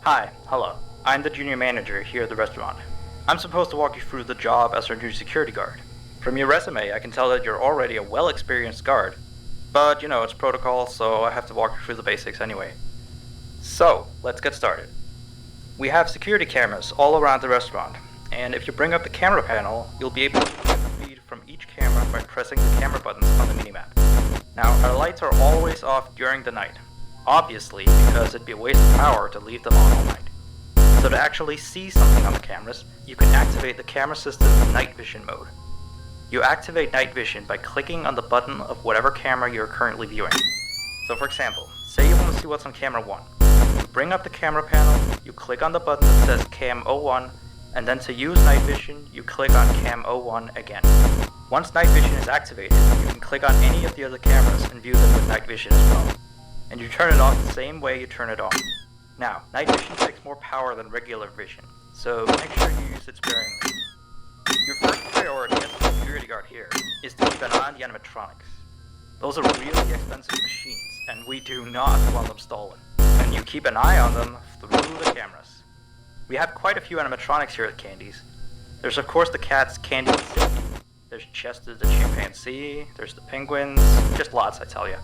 Hi, hello. I'm the junior manager here at the restaurant. I'm supposed to walk you through the job as our new security guard. From your resume, I can tell that you're already a well-experienced guard. But, it's protocol, so I have to walk you through the basics anyway. So, let's get started. We have security cameras all around the restaurant, and if you bring up the camera panel, you'll be able to view the feed from each camera by pressing the camera buttons on the minimap. Now, our lights are always off during the night. Obviously, because it'd be a waste of power to leave them on all night. So to actually see something on the cameras, you can activate the camera system's night vision mode. You activate night vision by clicking on the button of whatever camera you're currently viewing. So for example, say you want to see what's on camera 1. You bring up the camera panel, you click on the button that says Cam 01, and then to use night vision, you click on Cam 01 again. Once night vision is activated, you can click on any of the other cameras and view them with night vision as well. And you turn it off the same way you turn it on. Now, night vision takes more power than regular vision, so make sure you use it sparingly. Your first priority as a security guard here is to keep an eye on the animatronics. Those are really expensive machines, and we do not want them stolen. And you keep an eye on them through the cameras. We have quite a few animatronics here at Candy's. There's of course the cats Candy and Cindy. There's Chester the chimpanzee, there's the penguins, just lots I tell you.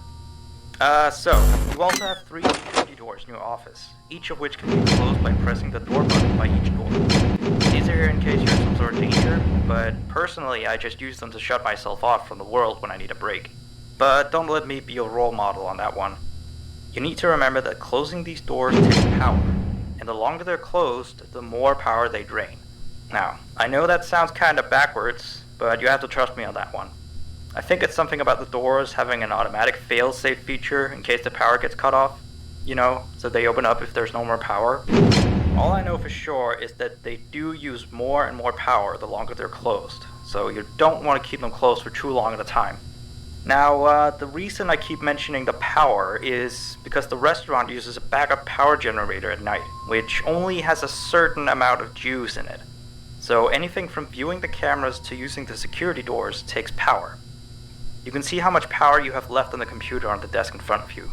So, you also have 3 security doors in your office, each of which can be closed by pressing the door button by each door. These are here in case you're in some sort of danger, but personally I just use them to shut myself off from the world when I need a break. But don't let me be your role model on that one. You need to remember that closing these doors takes power, and the longer they're closed, the more power they drain. Now, I know that sounds kinda backwards, but you have to trust me on that one. I think it's something about the doors having an automatic fail-safe feature in case the power gets cut off. So they open up if there's no more power. All I know for sure is that they do use more and more power the longer they're closed, so you don't want to keep them closed for too long at a time. Now, the reason I keep mentioning the power is because the restaurant uses a backup power generator at night, which only has a certain amount of juice in it. So anything from viewing the cameras to using the security doors takes power. You can see how much power you have left on the computer on the desk in front of you.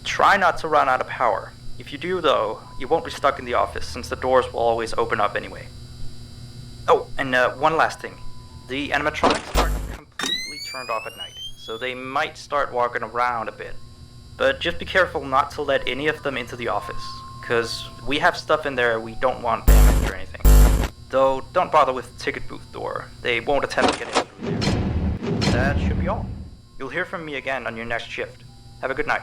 Try not to run out of power. If you do though, you won't be stuck in the office since the doors will always open up anyway. Oh, and one last thing. The animatronics aren't completely turned off at night, so they might start walking around a bit. But just be careful not to let any of them into the office, cause we have stuff in there we don't want damaged or anything. Though don't bother with the ticket booth door, they won't attempt to get in through there. That should be all. You'll hear from me again on your next shift. Have a good night.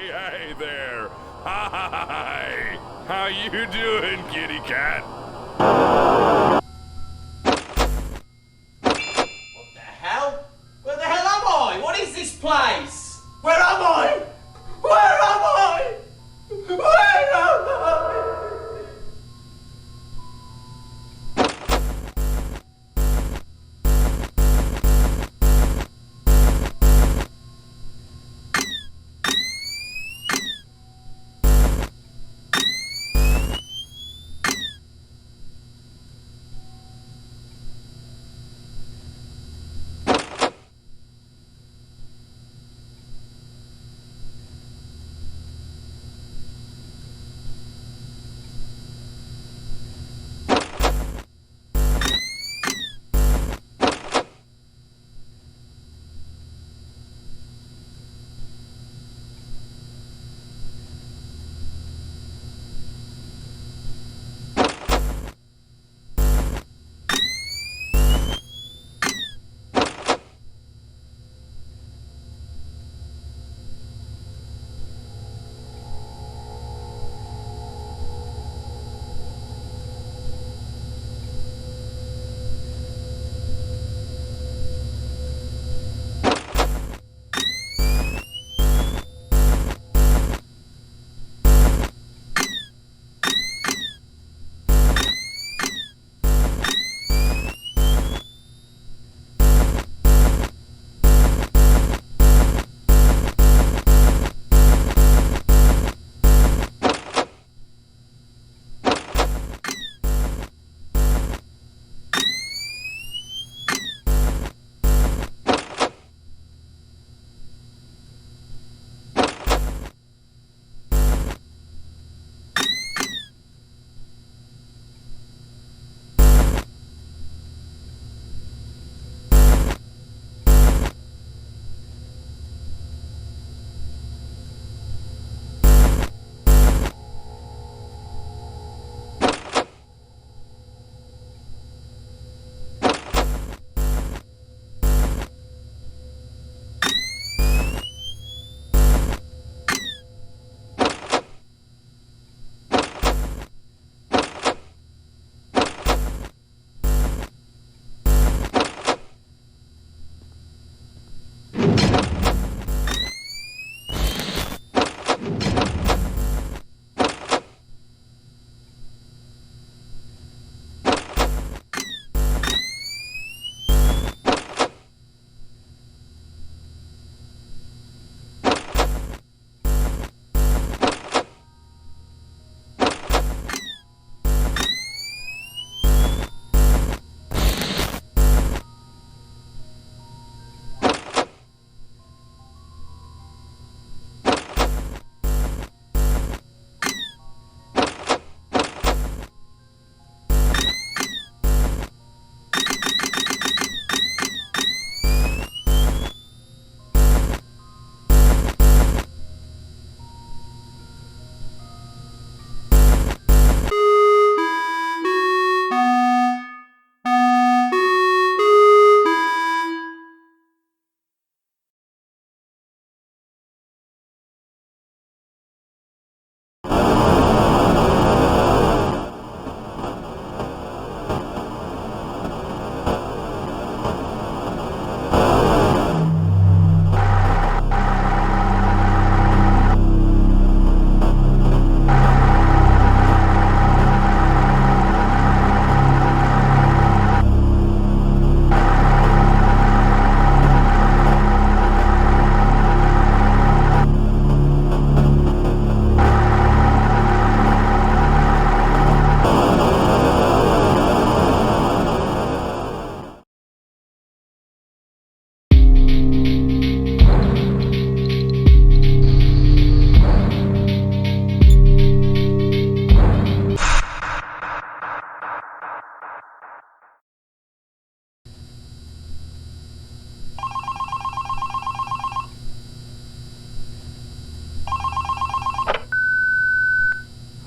Hey there! Hi! How you doing, kitty cat? What the hell? Where the hell am I? What is this place? Where am I? Where am I? Where am I?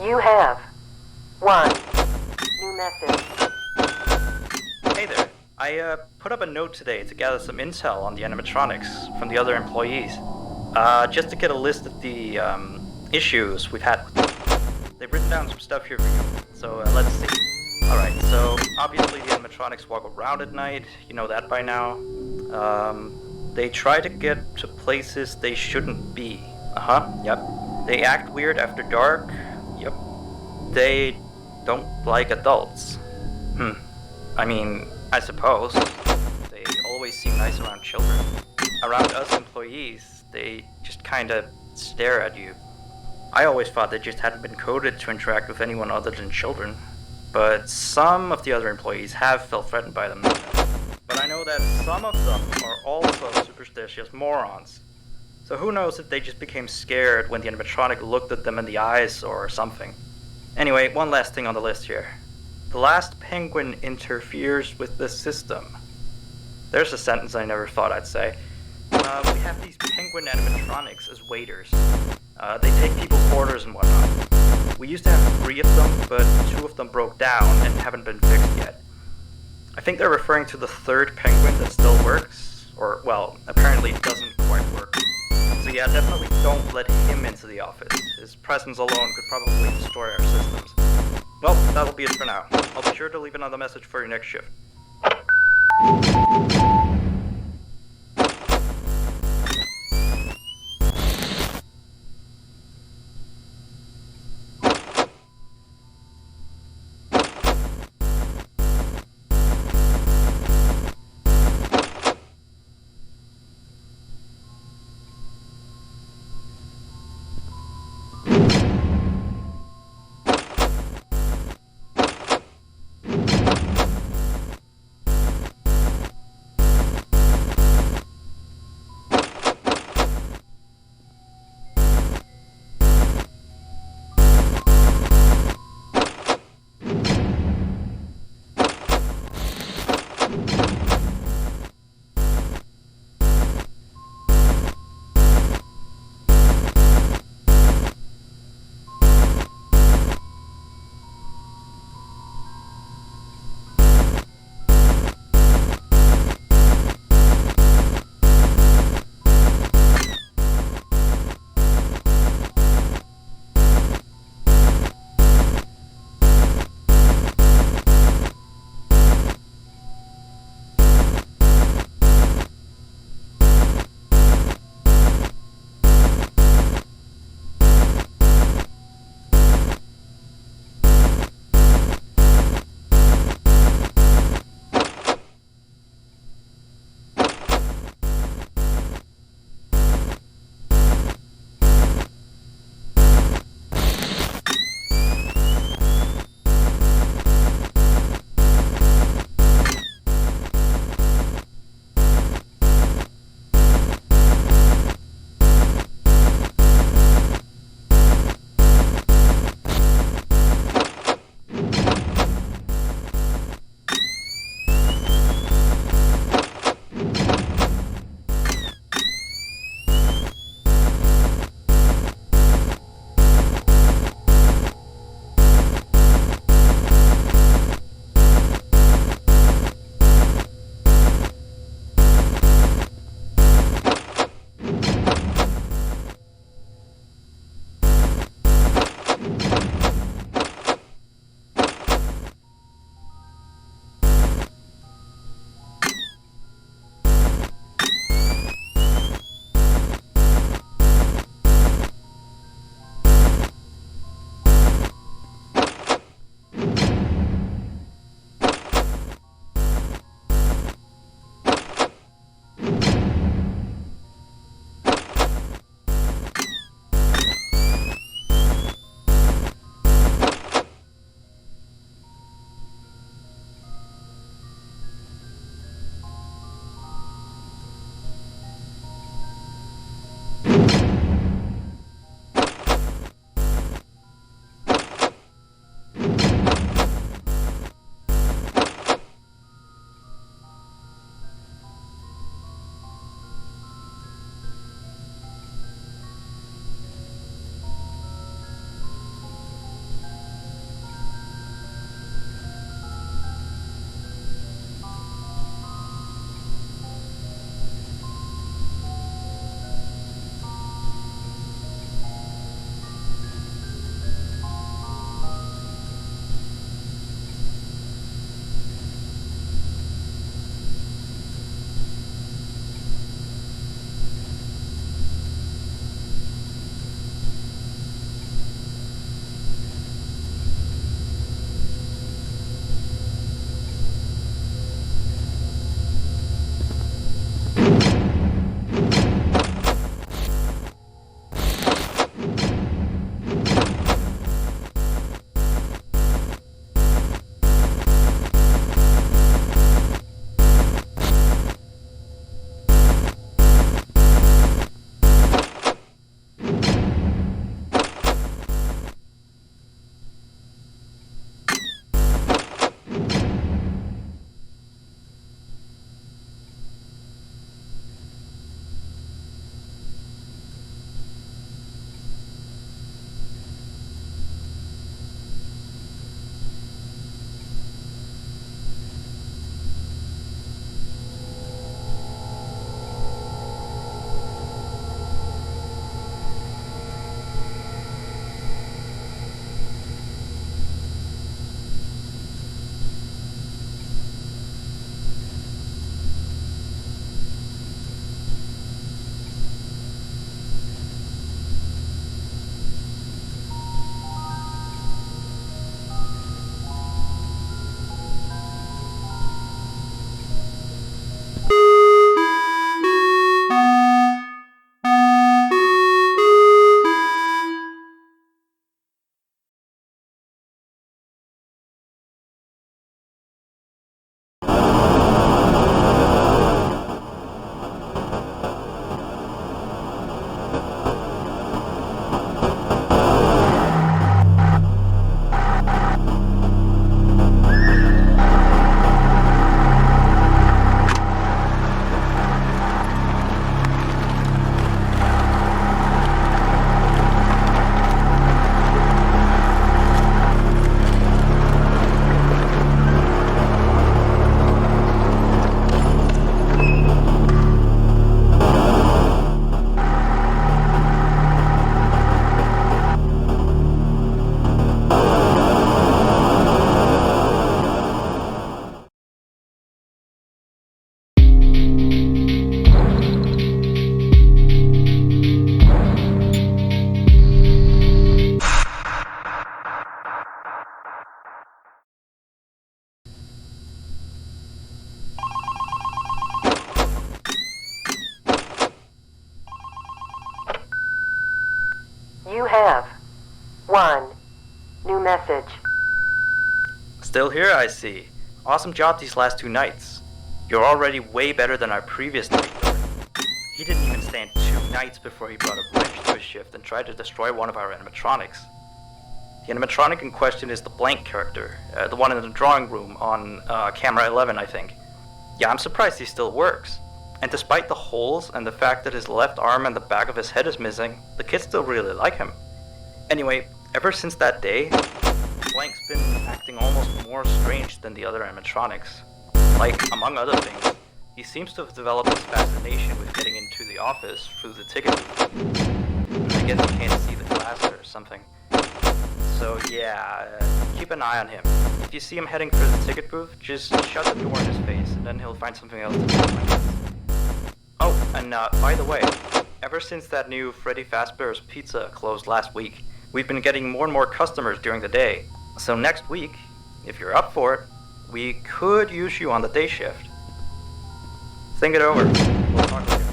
You have 1 new message. Hey there. I put up a note today to gather some intel on the animatronics from the other employees. Just to get a list of the issues we've had with them. They've written down some stuff here for you, so let's see. Alright, so obviously the animatronics walk around at night, you know that by now. They try to get to places they shouldn't be. Yep. They act weird after dark. Yep. They don't like adults. I mean, I suppose. They always seem nice around children. Around us employees, they just kinda stare at you. I always thought they just hadn't been coded to interact with anyone other than children. But some of the other employees have felt threatened by them. But I know that some of them are also superstitious morons. So who knows if they just became scared when the animatronic looked at them in the eyes or something. Anyway, one last thing on the list here. The last penguin interferes with the system. There's a sentence I never thought I'd say. We have these penguin animatronics as waiters. They take people's orders and whatnot. We used to have 3 of them, but 2 of them broke down and haven't been fixed yet. I think they're referring to the 3rd penguin that still works, or, well, apparently it doesn't quite work. So yeah, definitely don't let him into the office. His presence alone could probably destroy our systems. Well, that'll be it for now. I'll be sure to leave another message for your next shift. You have 1 new message. Still here, I see. Awesome job these last 2 nights. You're already way better than our previous night. He didn't even stand 2 nights before he brought a wrench to his shift and tried to destroy one of our animatronics. The animatronic in question is the blank character, the one in the drawing room on camera 11, I think. Yeah, I'm surprised he still works. And despite the holes and the fact that his left arm and the back of his head is missing, the kids still really like him. Anyway, ever since that day, Blank's been acting almost more strange than the other animatronics. Like, among other things, he seems to have developed this fascination with getting into the office through the ticket booth. I guess he can't see the glass or something. So yeah, keep an eye on him. If you see him heading for the ticket booth, just shut the door in his face, and then he'll find something else to do. Oh, and by the way, ever since that new Freddy Fazbear's Pizza closed last week, we've been getting more and more customers during the day. So next week, if you're up for it, we could use you on the day shift. Think it over. We'll talk later.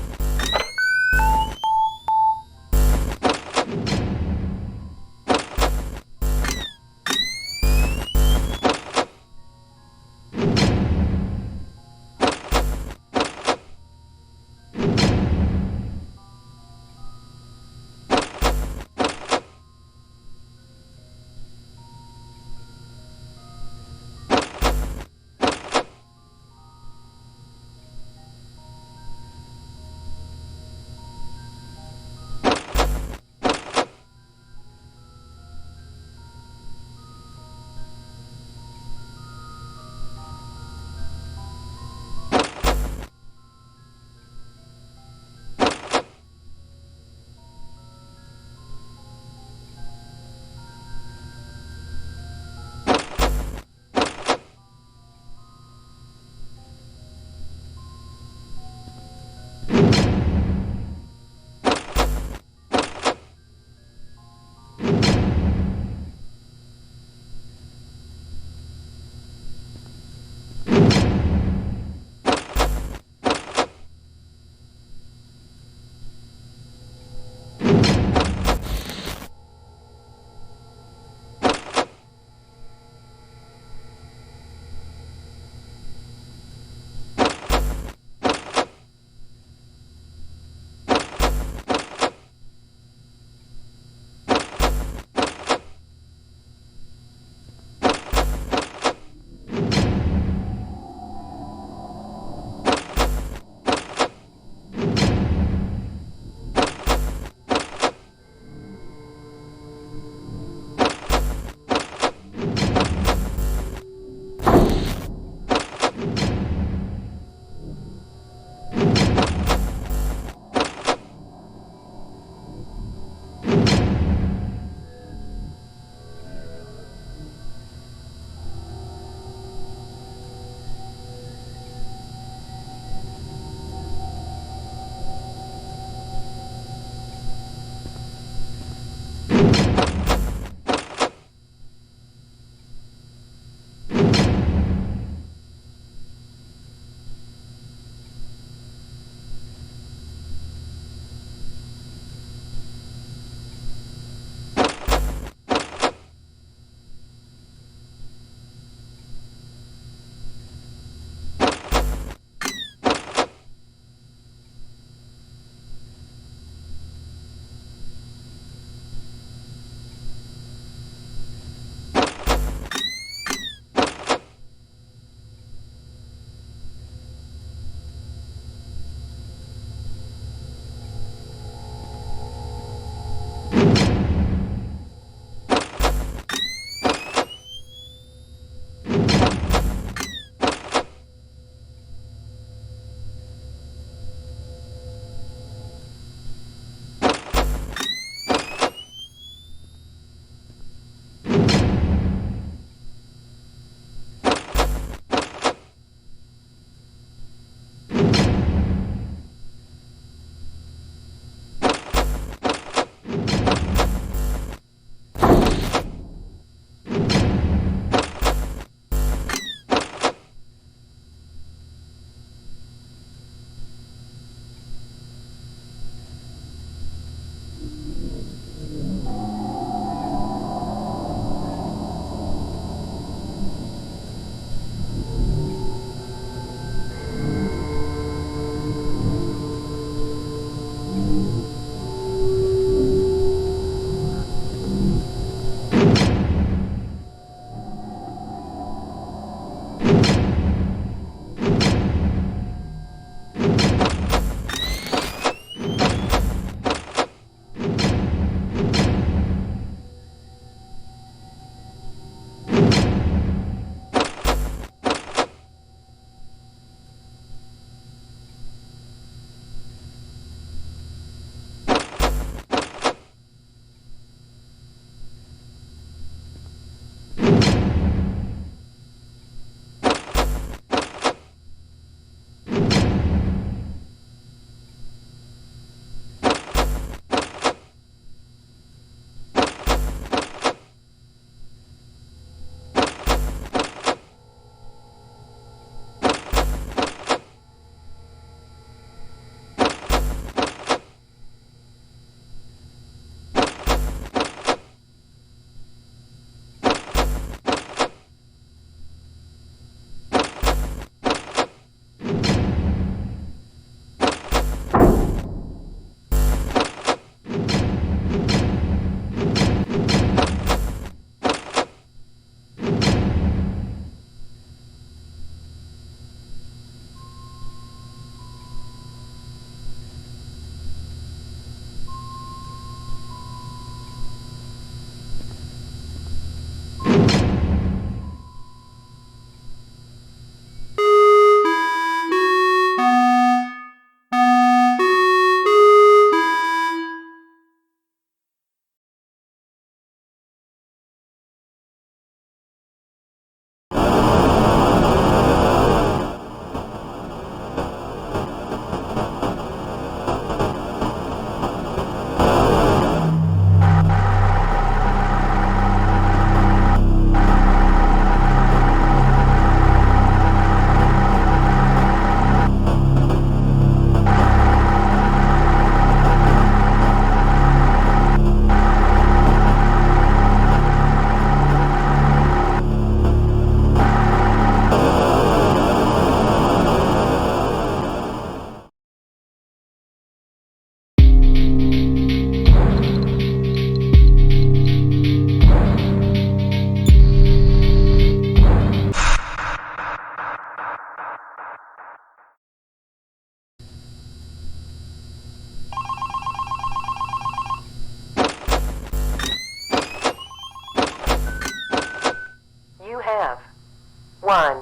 1.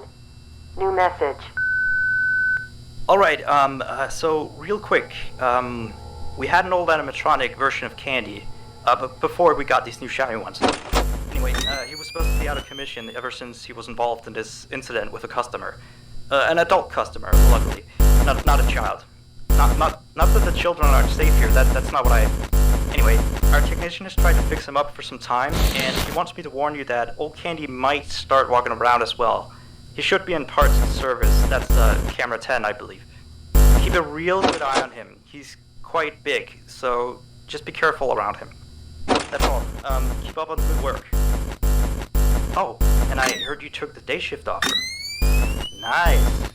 New message. Alright, so real quick, we had an old animatronic version of Candy, but before we got these new shiny ones. Anyway, he was supposed to be out of commission ever since he was involved in this incident with a customer. An adult customer, luckily. Not a child. Not that the children aren't safe here, that's not what I... Anyway, our technician has tried to fix him up for some time, and he wants me to warn you that old Candy might start walking around as well. He should be in parts and service, that's camera 10, I believe. Keep a real good eye on him. He's quite big, so just be careful around him. That's all. Keep up on the good work. Oh, and I heard you took the day shift offer. Nice.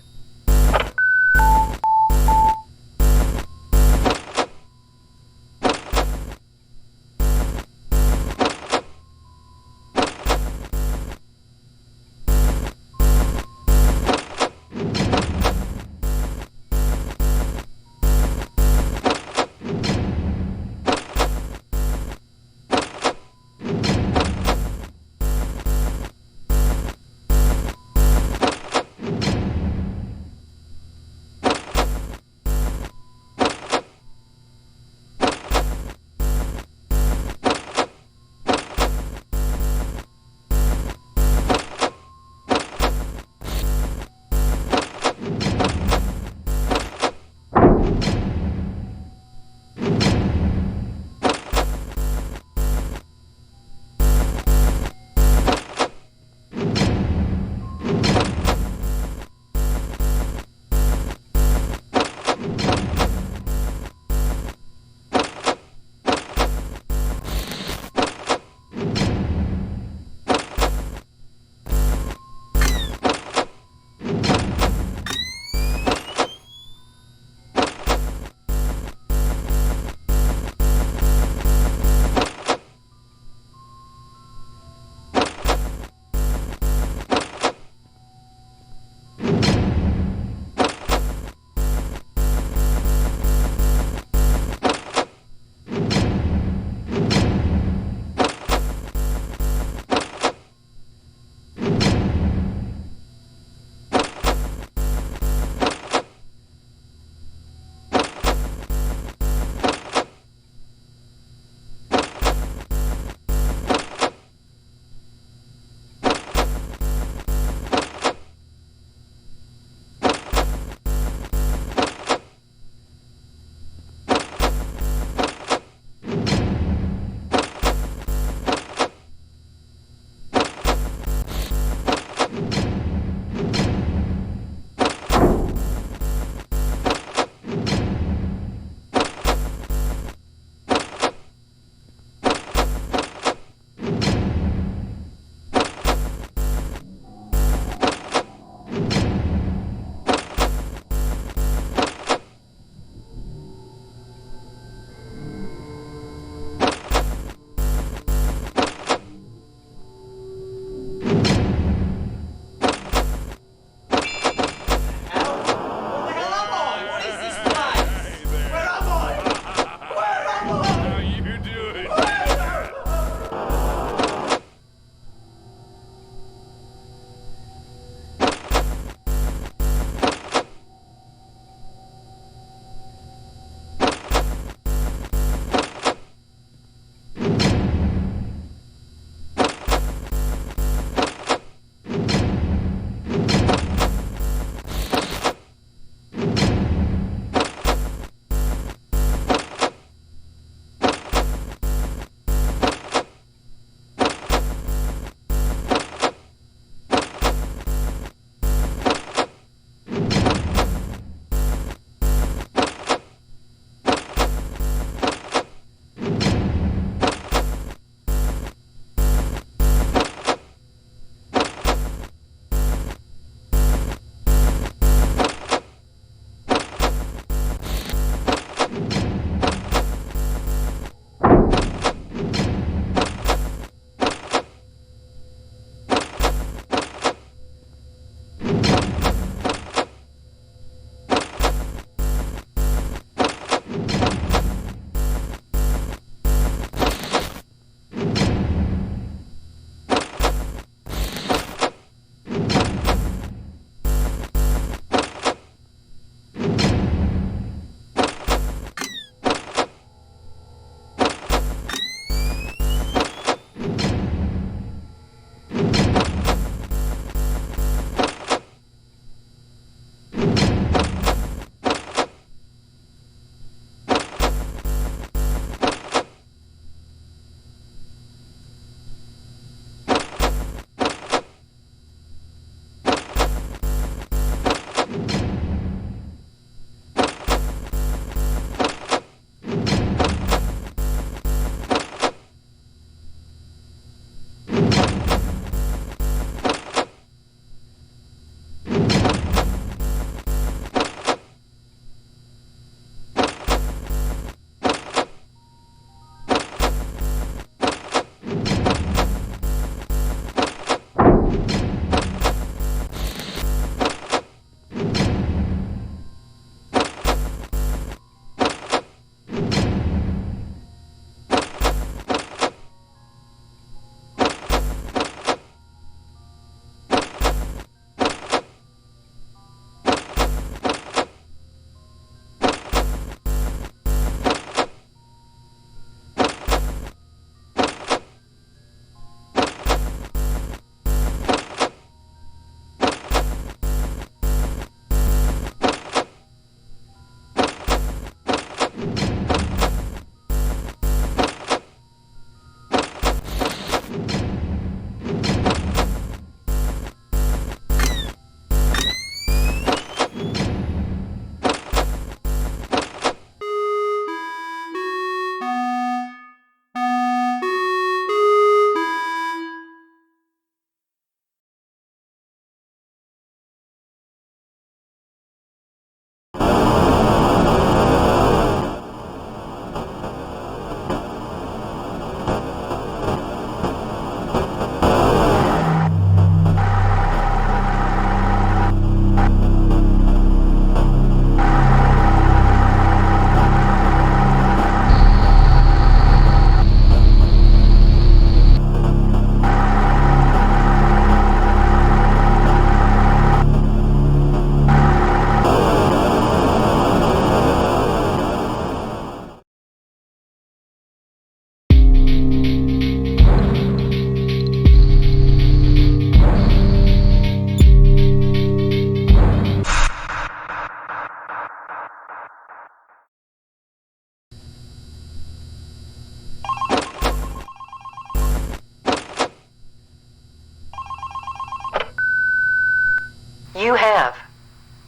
You have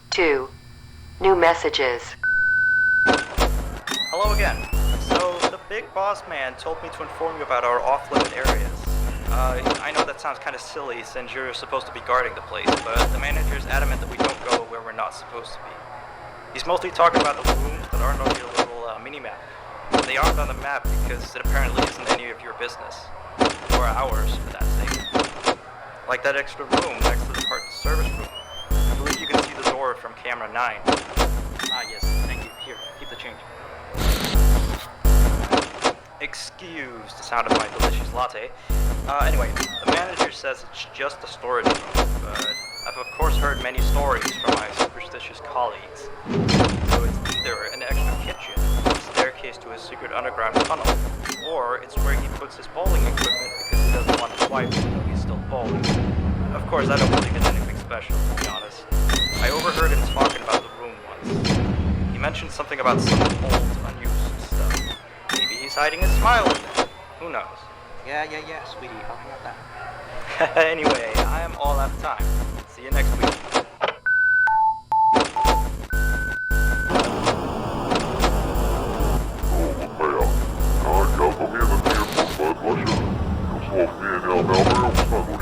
2 new messages. Hello again. So, the big boss man told me to inform you about our off-limit areas. I know that sounds kind of silly since you're supposed to be guarding the place, but the manager's adamant that we don't go where we're not supposed to be. He's mostly talking about the rooms that aren't on your little mini-map. They aren't on the map because it apparently isn't any of your business. Or ours, for that sake. Like that extra room next to the part service room. I believe you can see the door from camera 9. Ah, yes, thank you. Here, keep the change. Excuse the sound of my delicious latte. Anyway, the manager says it's just a storage room, but I've of course heard many stories from my superstitious colleagues. So it's either an extra kitchen, a staircase to a secret underground tunnel, or it's where he puts his bowling equipment because he doesn't want his wife to know he's still bowling. Of course, I don't think it's anything special, to be honest. I overheard him talking about the room once. He mentioned something about some old, unused stuff. Maybe he's hiding a smile in there. Who knows? Yeah, sweetie. I'll hang out that. Anyway, I am all out of time. See you next week. Ja, ik help hem in het meer van wat was je? Dat was nog meer in jouw melden,